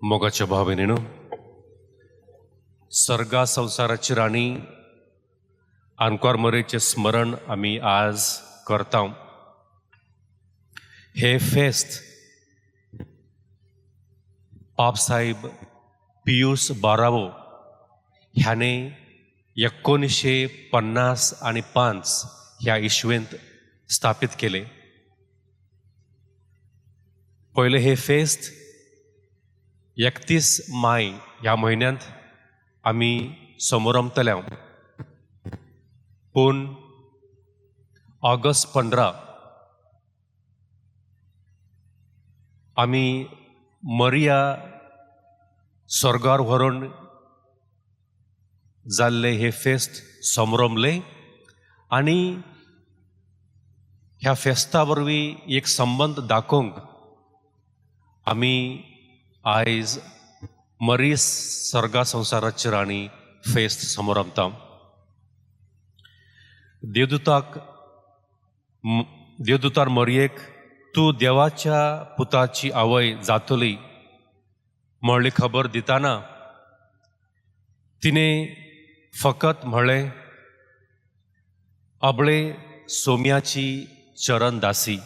मोगाच्या भावनेनो सर्गा संसाराची राणी आंकवार मरेचे स्मरण आम्ही आज करता. हे फेस्त पापसाहेब पियुस 12 ह्याने 1950 आणि 5 ह्या इश्वेंत स्थापित केले. पहिले हे फेस्त 31 माय ह्या महिन्यात आम्ही समोरमतल्या, पण ऑगस्ट 15 आम्ही मरिया स्वर्गार व्हरून जाल्ले हे फेस्त समोरमले. आणि ह्या फेस्ता वरवीं एक संबंध दाखोवंक आम्ही आयज मरीस सर्गा संसाराची राणी फेस्त समोरमता. देवदूतार मरियेक तू देवाच्या पुताची आवय जातली म्हणली खबर दिताना तिने फकत म्हळे, अबळे सोम्याची चरणदासी.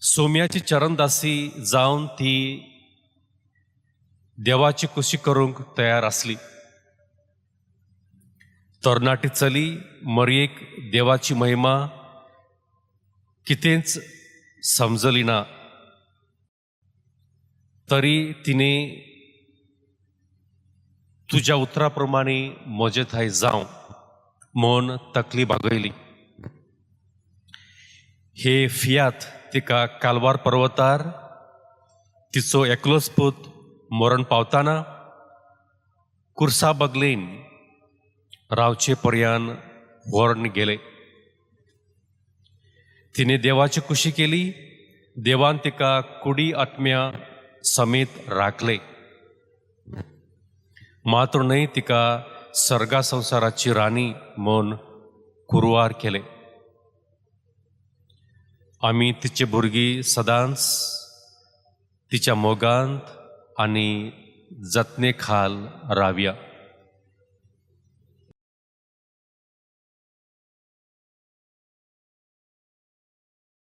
सोम्याची चरणदासी जावन ती देवाची कुशी करूंक तयार असली. तरणाटी चली मरियेक देवाची महिमा कितेंच समजली ना, तरी तिने तुझ्या उतराप्रमाणे म्हजे थंय जावं म्हूण तकली बागयली. हे फियात तिका कालवार पर्वतार तिचो एकलोच पूत मरण पावताना कुर्सा बगलेन रावचे पर्यान व्हरून गेले. तिने देवाची कुशी केली. देवान तिका कुडी आत्म्या समेत राखले. मात्र न्हय तिका सर्गा संसाराची राणी म्हूण कुरवार केले. आम्ही तिचे भुरगीं सदांच तिच्या मोगांत आणि जतने खाल रावया.